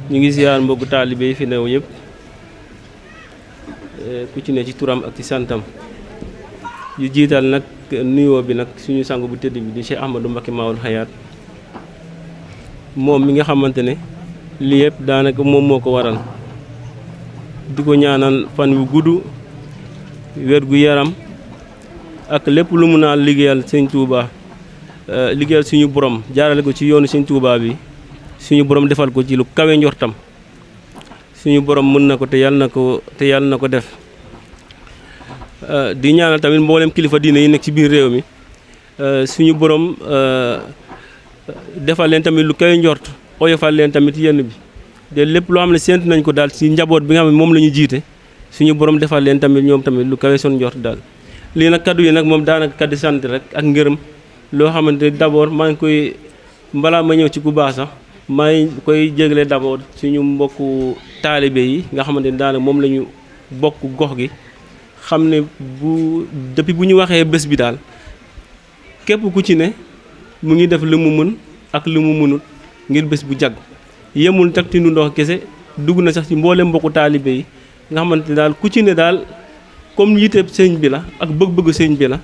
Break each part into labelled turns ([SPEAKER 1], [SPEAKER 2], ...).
[SPEAKER 1] ñu ngi ziar mbokku taalibe yi fi new yëpp ku ci ne ci turam ak ci santam yu jiital nag nuyoo bi nag suñu sang bu tëdd bi di Cheikh Ahmadou Mbacké Maoul Hayaat moom mi nga xamante ne lii yëpp daanaka moom moo ko waral di ko ñaanal fan wu gudd wér gu yaram ak lépp lu mun a liggéeyal sëñ Touba liggéeyal suñu borom jaarale ko ci yoonu sëñ Touba bi suñu borom defal ko ci lu kawe njortam suñu borom mën na ko te yàlla na ko def di ñaanal tamit mboolem kilifa diine yi nekk ci biir réew mi suñu borom defal leen tamit lu kawe njort oyofal leen tamit yenn bi de lépp loo xam ne séntu nañ ko daal ci njaboot bi nga xam ne moom la ñu jiite suñu borom defal leen tamit ñoom tamit lu kawe son njort daal. lii nag kaddu yi nag moom daanaka kaddu sant rek ak ngërëm loo xamante ne d'abord maa ngi koy balaa ma ñëw ci ku baax sax maa ngi koy jégle d'abord suñu mbokku taalibe yi nga xamante ne daanaka moom la ñu bokk gox gi xam ne depuis bu ñu waxee bés bi daal képp ku ci ne mu ngi def li mu mën ak li mu mënut ngir bés bu jag yemul teg ci ndox kese dugg na sax ci mboolem mbokku taalibe yi nga xamante ne daal ku ci ne daal comme yite sëñ bi la ak bëgg-bëgg sëñ bi la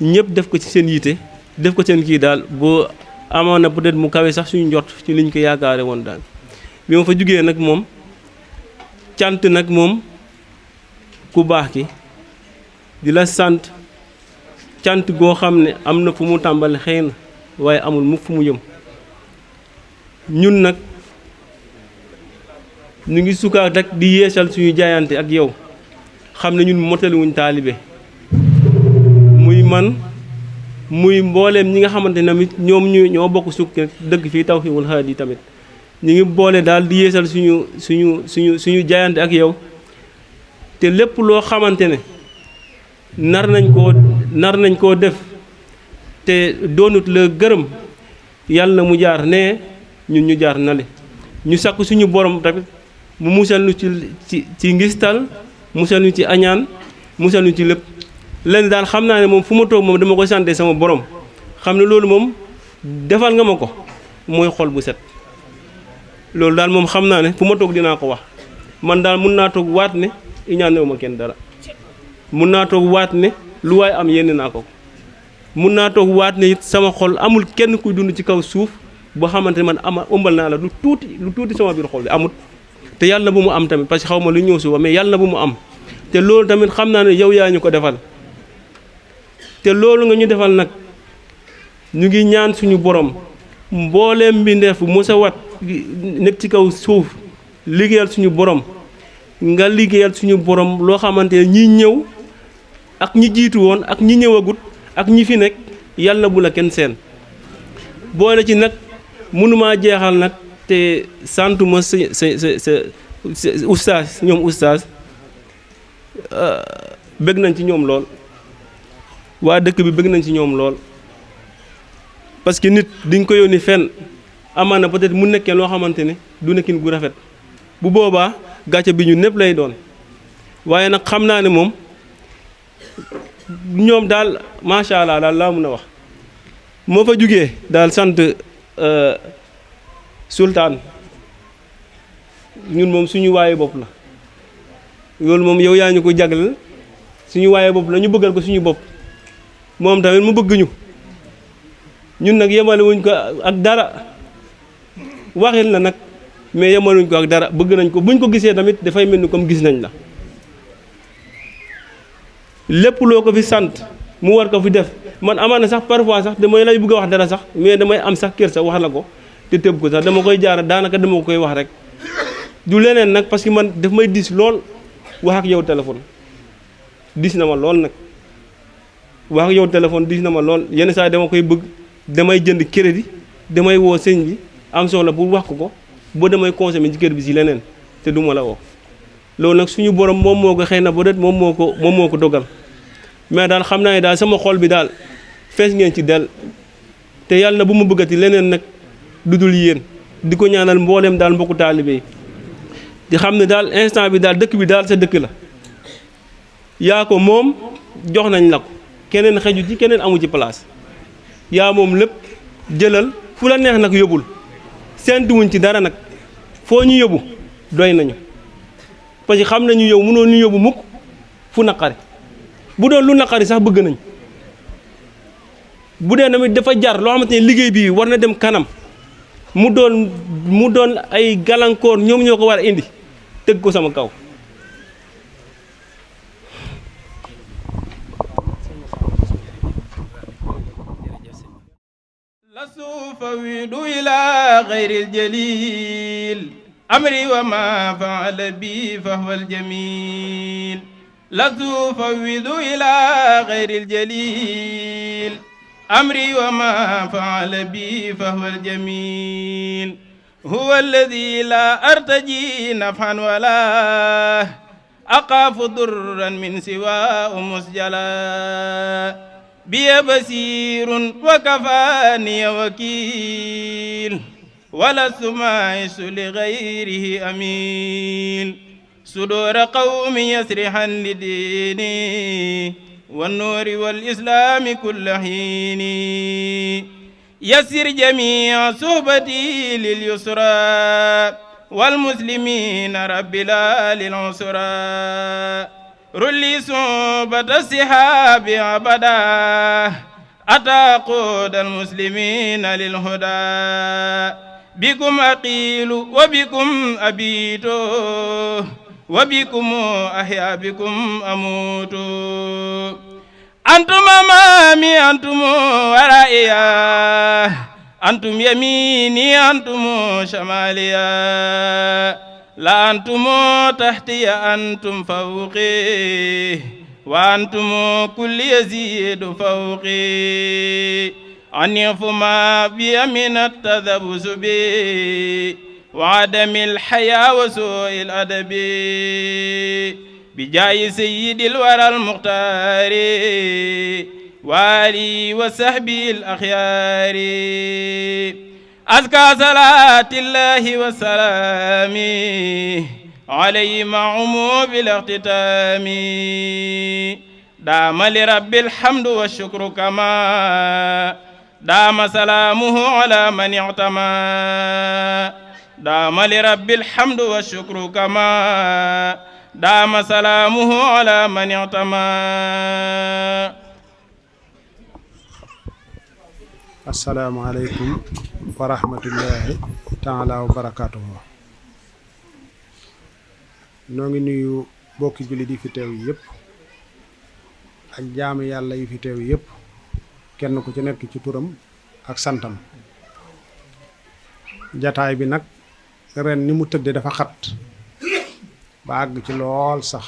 [SPEAKER 1] ñëpp def ko ci seen yite def ko seen kii daal boo amoon na peut-être mu kawe sax suñu njort ci liñ ko yaakaare woon daal bi ma fa jugee nag moom cant nag moom ku baax ki di la sant cant goo xam ne am na fu mu tàmbali xëy na waaye amul mu fu mu yëm ñun nag ñu ngi sukkaat rek di yeesal suñu jaayante ak yow xam ne ñun motali wuñ taalibe muy man muy mbooleem ñi nga xamante ne tamit ñoom ñoo bokk sukk dëgg fii Tawfihul Haadi tamit ñu ngi boole daal di yeesal suñu jaayante ak yow te lépp loo xamante ne nar nañ koo def te doonut la gërëm yàlla na mu jaar ne ñun ñu jaar nale ñu sakku suñu borom tamit mu musal ñu ci ngistal musal ñu ci añaan musal ñu ci lépp lenn daal xam naa ne moom fu ma toog moom dama koy sante sama borom xam ne loolu moom defal nga ma ko mooy xol bu set loolu daal moom xam naa ne fu ma toog dinaa ko wax man daal mun naa toog waat ne iñaanewu ma kenn dara mun naa toog waat ne lu waay am yenn naa ko mun naa toog waat ne it sama xol amul kenn kuy dund ci kaw suuf boo xamante ne man ëmbal naa la lu tuuti sama biir xol bi amut te yàlla na bu mu am tamit parce que xaw ma lu ñëw suba mais yàlla na bu mu am te loolu tamit xam naa ne yow yaa ñu ko defal te loolu nga ñu defal nag ñu ngi ñaan suñu borom mbooleem mbindeef bu mos a wat nekk ci kaw suuf liggéeyal suñu borom nga liggéeyal suñu borom loo xamante ne ñi ñëw ak ñi jiitu woon ak ñi ñëwagut ak ñi fi nekk yàlla bu la kenn seen boole ci nag mënumaa jeexal nag te santuma sa oustaz ñoom oustaz bëgg nañ ci ñoom lool waa dëkk bi bëgg nañ ci ñoom lool parce que nit diñ ko yónni fenn amaana peut-être mu nekkee loo xamante ne du nekkin gu rafet bu boobaa gàcce bi ñu népp lay doon waaye nag xam naa ne moom ñoom daal macha allah daal laa mun a wax moo fa jugee daal sant sultaan ñun moom suñu waaye bopp la loolu moom yow yaa ñu ko jagleel suñu waaye bopp la ñu bëggal ko suñu bopp moom tamit mu bëgg ñu ñun nag yemale wuñ ko ak dara waxin la nag mais yemale wuñ ko ak dara bëgg nañ ko buñ ko gisee tamit dafay mel ni comme gis nañ la lépp loo ko fi sant mu war ko fi def man amaana sax parfois sax damay lay bëgg a wax dara sax mais damay am sax kër sax wax la ko te tëb ko sax dama koy jaar daanaka dama koy wax rek du leneen nag parce que man daf may dis lool wax ak yow téléphone dis na ma lool nag wax ak yow téléphone dis na ma lool yenn saa dama koy bëgg damay jënd crédit damay woo sëñ bi am soxla pour wax ko boo damay consommer ci kër bi si leneen te du ma la woo loolu nag suñu borom moom moo ko xëy na ba det moom moo ko dogal mais daal xam naa ne daal sama xol bi daal fees ngeen ci del te yàlla na bu ma bëggati leneen nag du dul yéen di ko ñaanal mboolem daal mbokku taalibe yi di xam ne daal instant bi daal dëkk bi daal sa dëkk la yaa ko moom jox nañ la ko keneen xeju ci keneen amu ci place yaa moom lépp jëlal fu la neex nag yóbbul seentuwuñ ci dara nag foo ñu yóbbu doy nañu parce que xam nañu yow mënoo ñu yóbbu mukk fu naqari bu doon lu naqari sax bëgg nañ bu dee tamit dafa jar loo xamante ne liggéey bi war na dem kanam mu doon ay gàllankoor ñoom ñoo ko war a indi tëgg ko sama kaw.
[SPEAKER 2] lastu fawidu ila ghayril jalil amri wa ma fa'ala bi fahwa al jamil lastu fawidu ila ghayril jalil أمري وما فعل بي فهو الجميل هو الذي لا أرتجي نفعا ولا أخاف ضرا من سواه مسجلا بي بصير وكفاني وكيل ولست معيش لغيره أميل صدور قوم يسرحا لديني والنور والإسلام كل حين يسر جميع صحبتي لليسرى والمسلمين رب لا للعسرى رلي صحبة الصحاب أبدا أتقود المسلمين للهدى بكم أقيل وبكم أبيت وبكم أحيا بكم أموت أنتم أمامي أنتم ورائي أنتم يميني أنتم شمالي لا أنتم تحتي أنتم فوقي وأنتم كل يزيد فوقي عني فما بي من التذبذ بي وعدم الحياة وسوء الأدب بجاي سيد الورى المختار وآلي وصحبه الأخيار أزكى صلاة الله والسلام عليه مع عموم الاختتام دام لرب الحمد والشكر كما دام سلامه على من اعتمى دام لرب الحمد والشكر كما دام سلامه على من اعتمى.
[SPEAKER 3] السلام عليكم ورحمة الله تعالى وبركاته. noo ngi nuyu bokki jullit yi fi teew yëpp ak jaami yàlla yi fi teew yëpp kenn ku ci nekk ci turam ak santam. jataay bi nag ren ni mu tëdde dafa xat ba àgg ci lool sax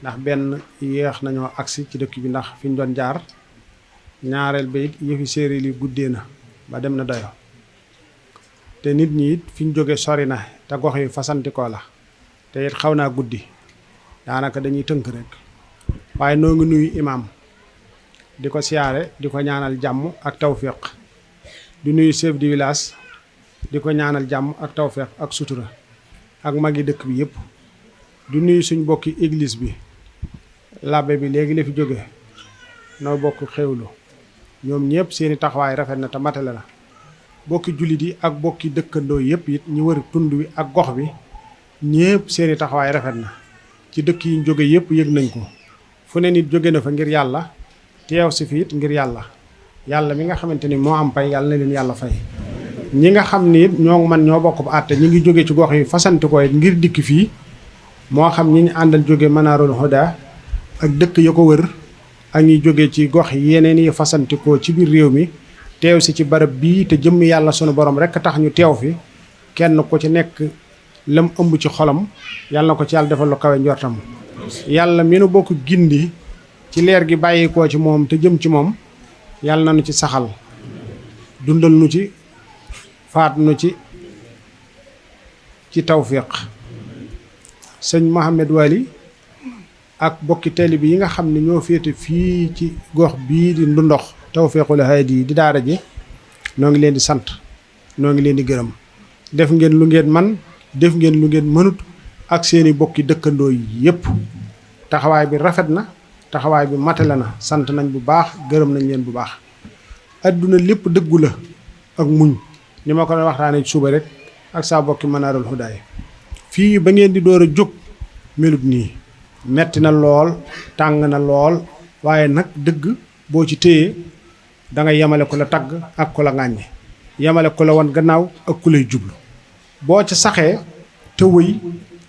[SPEAKER 3] ndax benn yéex nañoo agsi ci dëkk bi ndax fi ñu doon jaar ñaareel ba it yëfi séeréer yi guddee na ba dem na doyo te nit ñi it fi ñu jóge sori na te gox yi fasantikoo la te it xaw naa guddi daanaka dañuy tënk rek waaye noo ngi nuyu imaam di ko siyaare di ko ñaanal jàmm ak tawféq di nuyu chef du village di ko ñaanal jàmm ak tawféex ak sutura ak magi dëkk bi yëpp di nuyu suñ bokki église bi labbe bi léegi la fi jóge noo bokk xewlu ñoom ñëpp seeni taxawaay rafet na te matale la bokki jullit yi ak bokki dëkkandoo yëpp it ñu wër tund wi ak gox bi ñëpp seeni taxawaay rafet na ci dëkk yi ñu jóge yëpp yëg nañ ko fu ne nit jóge na fa ngir yàlla teew si fi it ngir yàlla mi nga xamante ni moo am pay yàlla na leen yàlla fay. ñi nga xam ni ñoo man ñoo bokk bu àtte ñi ngi jóge ci gox yi fasanti ko ngir dikk fii moo xam ñi ñu àndal jóge Manarul Huda ak dëkk ya ko wër ak ñi jóge ci gox yeneen yi fasanti ko ci biir réew mi teew si ci barab bii te jëmm yàlla sunu borom rek tax ñu teew fi kenn ku ci nekk lam ëmb ci xolam yàlla na ko ci yàlla defal lu kawe njortam yàlla mi nu bokk gindi ci leer gi bàyyikoo ci moom te jëm ci moom yàlla na nu ci saxal dundal nu ci faat nu ci tawfiq sëñ Mohamed Wali ak bokki tali bi yi nga xam ne ñoo féete fii ci gox bii di Ndundox Tawfiqul Haadi di daara ji noo ngi leen di sant noo ngi leen di gërëm def ngeen lu ngeen man def ngeen lu ngeen mënut ak seeni bokki dëkkandoo yépp taxawaay bi rafet na taxawaay bi matale na sant nañ bu baax gërëm nañ leen bu baax adduna lépp dëggu la ak muñ ni ma ko waxtaanee suba rek ak saa bokki Manaarul Hudaay fii ba ngeen di door a jóg melut nii metti na lool tàng na lool waaye nag dëgg boo ci téye da nga yemale ku la tagg ak ku la ŋàññe yemale ku la wan gannaaw ak ku lay jublu boo ca saxee te wëy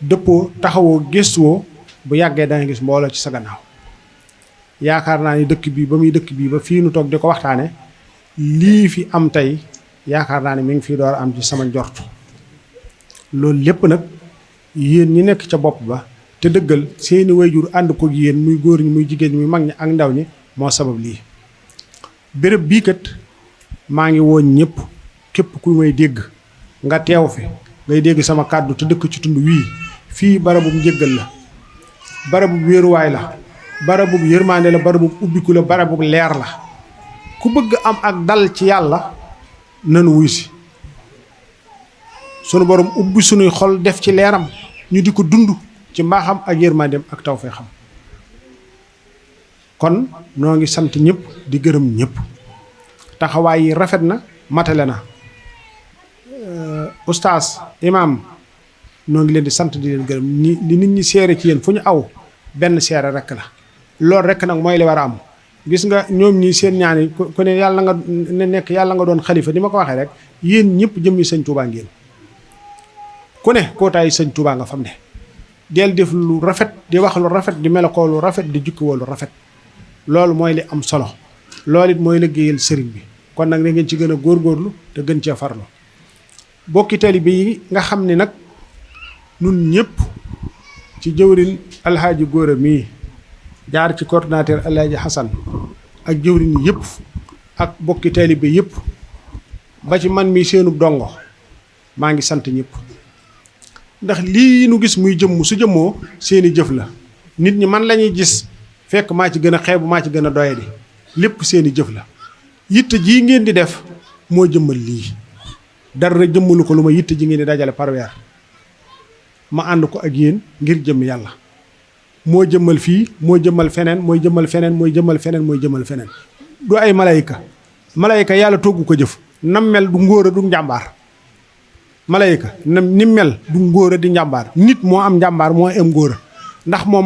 [SPEAKER 3] dëppoo taxawoo gëstuwoo bu yàggee da nga gis mbooloo ci sa gannaaw yaakaar naa ni dëkk bii ba muy dëkk bii ba fii nu toog di ko waxtaane lii fi am tey yaakaar naa ne mi ngi fii door am ci sama njort loolu lépp nag yéen ñi nekk ca bopp ba te dëggal seeni wayjur ànd ko yéen muy góor ñi muy jigéen ñi muy mag ñi ak ndaw ñi moo sabab lii béréb bii kat maa ngi woon ñëpp képp ku may dégg nga teew fi ngay dégg sama kàddu te dëkk ci tund wii fii barabum njéggal la barabum wéeruwaay la barabum yërmaande la barabum ubbiku la barabum leer la ku bëgg am ak dal ci yàlla nanu wuy si sunu borom ubbi sunuy xol def ci leeram ñu di ko dund ci mbaaxam ak yërmaandeem ak tawfeexam kon noo ngi sant ñëpp di gërëm ñëpp taxawaay yi rafet na matale na ustaas imaam noo ngi leen di sant di leen gërëm li nit ñi seere ci yéen fu ñu aw benn seere rekk la loolu rekk nag mooy li war a am gis nga ñoom ñii seen ñaani ku ne yàlla nga ne nekk yàlla nga doon xalifa ni ma ko waxee rek yéen ñëpp jëm yi sëñ Tuubaa ngeen ku ne kootaay sëñ Tuubaa nga fam ne del def lu rafet di wax lu rafet di melakoo lu rafet di jukkiwoo lu rafet loolu mooy li am solo loolu it mooy liggéeyal sëriñ bi kon nag da ngeen ci gën a góorgóorlu te gën cee farlu bokki taalibe yi nga xam ne nag nun ñëpp ci jëwrin alxaaji góora mii jaar ci coordinateur alxaaji Xasan ak jëwrin yëpp ak bokki taalibe yëpp ba ci man mii seenub dongo maa ngi sant ñëpp ndax lii nu gis muy jëmm su jëmmoo seeni jëf la nit ñi man lañuy gis fekk maa ci gën a xeebu maa ci gën a doyadi lépp seeni jëf la yitte jii ngeen di def moo jëmmal lii dara jëmmalu ko lu ma yitte ji ngeen di dajale par weer ma ànd ko ak yéen ngir jëm yàlla moo jëmmal fii moo jëmmal feneen mooy jëmmal feneen mooy jëmmal feneen mooy jëmmal feneen du ay malayka yàlla toggu ko jëf nam mel du ngóora du njàmbaar malayka ni mel du ngóora di njàmbaar nit moo am njàmbaar moo am ngóora ndax moom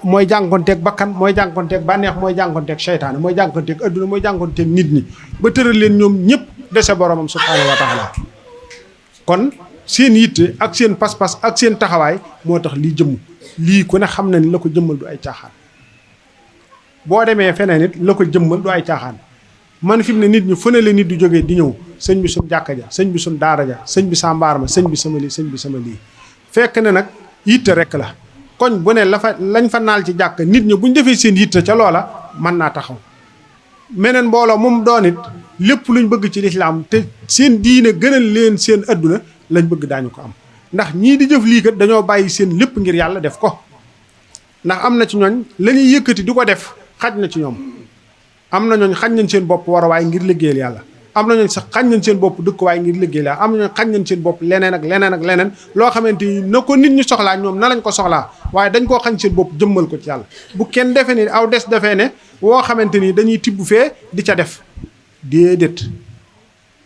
[SPEAKER 3] mooy jànkonteeg bakkan mooy jànkonteeg bànneex mooy jànkonteeg seytaane mooy jànkonteeg adduna mooy jànkonteeg nit ñi ba tëral leen ñoom ñëpp dese boromam subhaanahu wa taala kon seen yitte ak seen pas-pas ak seen taxawaay moo tax lii jëmm lii ku ne xam na ni la ko jëmmal du ay caaxaan boo demee feneen it la ko jëmmal du ay caaxaan man fi mu ne nit ñi fu ne la nit du jógee di ñëw sëñ bi suñ jàkka ja sëñ bi suñ daara ja sëñ bi sa mbaar ma sëñ bi sama lii sëñ bi sama lii fekk ne nag yitte rek la koñ bu ne lañ fa naal ci jàkk nit ñi buñ defee seen yitte ca loola mën naa taxaw meneen mbooloo moom doon it lépp luñ bëgg ci lislaam te seen diine gënal leen seen adduna lañ bëgg daañu ko am ndax ñii di jëf lii kat dañoo bàyyi seen lépp ngir yàlla def ko ndax am na ci ñooñ la ñuy yëkkati di ko def xaj na ci ñoom am na ñooñ xañ nañ seen bopp war a waaye ngir liggéeyal yàlla am na ñooñ sax xañ nañ seen bopp dëkk waaye ngir liggéeyal yàlla am na ñooñ xañ nañ seen bopp leneen ak leneen ak leneen loo xamante ni na ko nit ñi soxlaa ñoom na lañ ko soxlaa waaye dañ koo xañ seen bopp jëmmal ko ci yàlla bu kenn defee ni aw des defee ne woo xamante ni dañuy tibb fee di ca def déedéet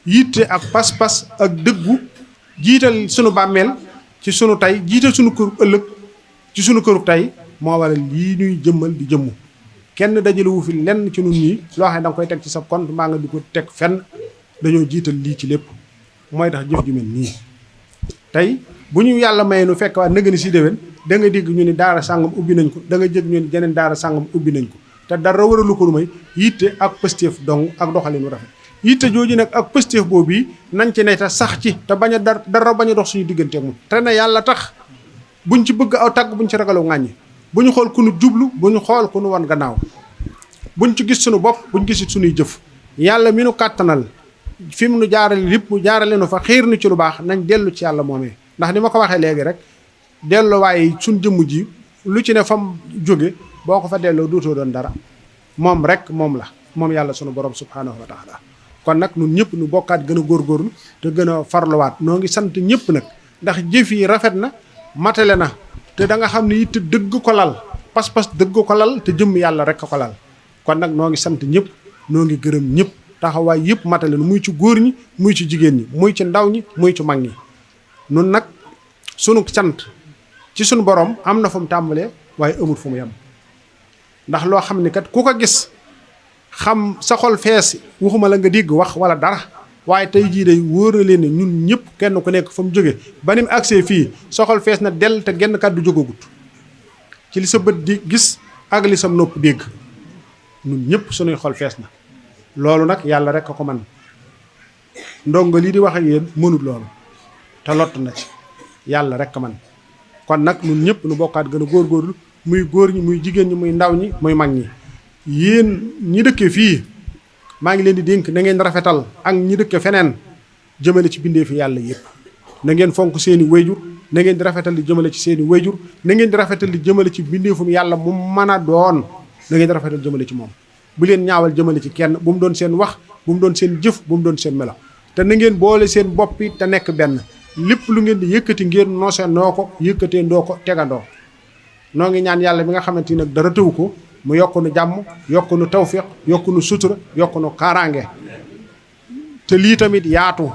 [SPEAKER 3] yitte ak pas-pas ak dëggu jiital sunu bàmmeel ci sunu tey jiital sunu kër ëllëg ci sunu këru tey moo waral lii ñuy jëmmal di jëmmu kenn dajale wu fi lenn ci nun ñii loo xam ne da nga koy teg ci sa compte mbaa nga di ko teg fenn dañoo jiital lii ci lépp mooy tax jëf ju mel nii tey bu ñu yàlla mayee nu fekk waa nëgëni si déwén da nga dégg ñu ni daara sàngam ubbi nañ ko da nga jég ñu ni jeneen daara sàngam ubbi nañ ko te dara waralu ko lu may yitte ak pëstéef dong ak doxalinu rafet yitte jooju nag ak pëstéef boobu yi nañ ci ne te sax ci te bañ a dara bañ a dox suñu diggante ak moom te ne yàlla tax buñ ci bëgg aw tàgg buñ ci ragalu ŋàññi bu ñu xool ku nu jublu bu ñu xool ku nu wan gannaaw buñ ci gis suñu bopp buñ gisit suñuy jëf yàlla mi nu kàttanal fi mu nu jaarale lépp mu jaarale nu fa xiir nu ci lu baax nañ dellu ci yàlla moomee ndax ni ma ko waxee léegi rek dellu waaye suñ jëmm ji lu ci ne fam jóge boo ko fa delloo dootoo doon dara moom rek moom la moom yàlla sunu borom subhaanahu wa taala kon nag ñun ñëpp nu bokkaat gën a góorgóorlu te gën a farluwaat noo ngi sant ñëpp nag ndax jëf yi rafet na matale na te da nga xam ne it dëgg ko lal pas-pas dëgg ko lal te jëmm yàlla rek ko lal kon nag noo ngi sant ñëpp noo ngi gërëm ñëpp taxawaay yëpp matale na muy ci góor ñi muy ci jigéen ñi muy ci ndaw ñi muy ci mag ñi nun nag sunu cant ci sunu borom am na fu mu tàmbalee waaye amul fu mu yem ndax loo xam ni kat ku ko gis xam sa xol fees waxuma la nga dégg wax wala dara waaye tey jii day wóor na leen ne ñun ñëpp kenn ku nekk fa mu jóge ba ni mu agsee fii sa xol fees na dell te genn kàddu jógagut ci li sa bët di gis ak li sa nopp dégg ñun ñëpp sunuy xol fees na loolu nag yàlla rek a ko man ndongo lii di wax ak yéen mënut loolu te lott na ci yàlla rek a man kon nag ñun ñëpp nu bokkaat gën a góorgóorlu muy góor ñi muy jigéen ñi muy ndaw ñi muy mag ñi yéen ñi dëkkee fii maa ngi leen di dénk na ngeen rafetal ak ñi dëkke feneen jëmale ci bindee fi yàlla yëpp na ngeen fonk seeni wayjur na ngeen di rafetal di jëmale ci seeni wayjur na ngeen di rafetal di jëmale ci bindeefum yàlla mu mën a doon na ngeen di rafetal jëmale ci moom bu leen ñaawal jëmale ci kenn bu mu doon seen wax bu mu doon seen jëf bu mu doon seen melo te na ngeen boole seen bopp yi te nekk benn lépp lu ngeen di yëkkati ngeen noose noo ko yëkkatee ndoo ko tegandoo noo ngi ñaan yàlla bi nga xamante ni nag dara tëw ko mu yokk nu jàmm yokk nu tawfiq yokk nu sutura yokk nu kaaraange te lii tamit yaatu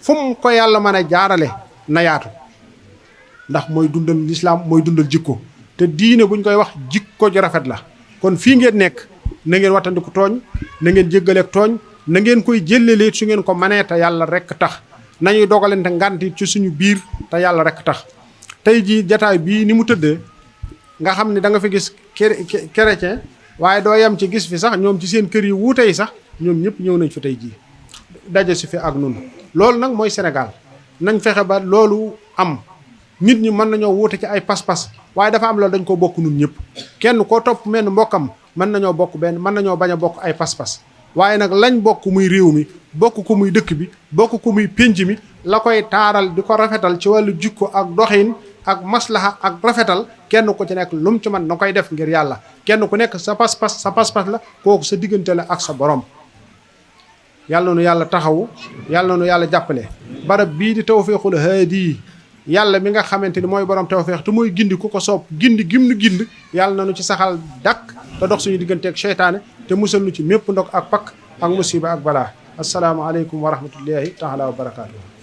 [SPEAKER 3] fu mu ko yàlla mën a jaarale na yaatu ndax mooy dundal lislaam mooy dundal jikko te diine buñ koy wax jikko ju rafet la kon fii ngeen nekk na ngeen wattandiku tooñ na ngeen jéggaleeg tooñ na ngeen koy jëllelee su ngeen ko manee te yàlla rek tax nañuy dogalante nganti ci suñu biir te yàlla rek tax tey jii jataay bii ni mu tëddee nga xam ne da nga fi gis chrétien waaye doo yem ci gis fi sax ñoom ci seen kër yi wuute yi sax ñoom ñëpp ñëw nañ fi tey jii daje si fi ak nun loolu nag mooy Sénégal nañ fexe ba loolu am nit ñi mën nañoo wuute ci ay pas-pas waaye dafa am loolu dañ ko bokk nun ñëpp kenn koo topp menn mbokkam mën nañoo bokk benn mën nañoo bañ a bokk ay pas-pas waaye nag lañ bokk muy réew mi bokk ko muy dëkk bi bokk ko muy pénc mi la koy taaral di ko rafetal ci wàllu jikko ak doxin ak maslaha ak rafetal kenn ku ci nekk lu mu ci man na koy def ngir yàlla kenn ku nekk sa pas-pas la kooku sa diggante la ak sa borom yàlla nu yàlla taxawu yàlla nu yàlla jàppale barab bii di Tawfekhoul Haadi yàlla mi nga xamante ni mooy borom tawfeex te mooy gindi ku ko soob gindi gim nu gind yàlla na nu ci saxal dakk te dox suñu digganteeg seytaane te musal nu ci mépp ndog ak pakk ak musiba ak balaa asalaamaaleykum wa rahmatullahi taala wa barakaatu.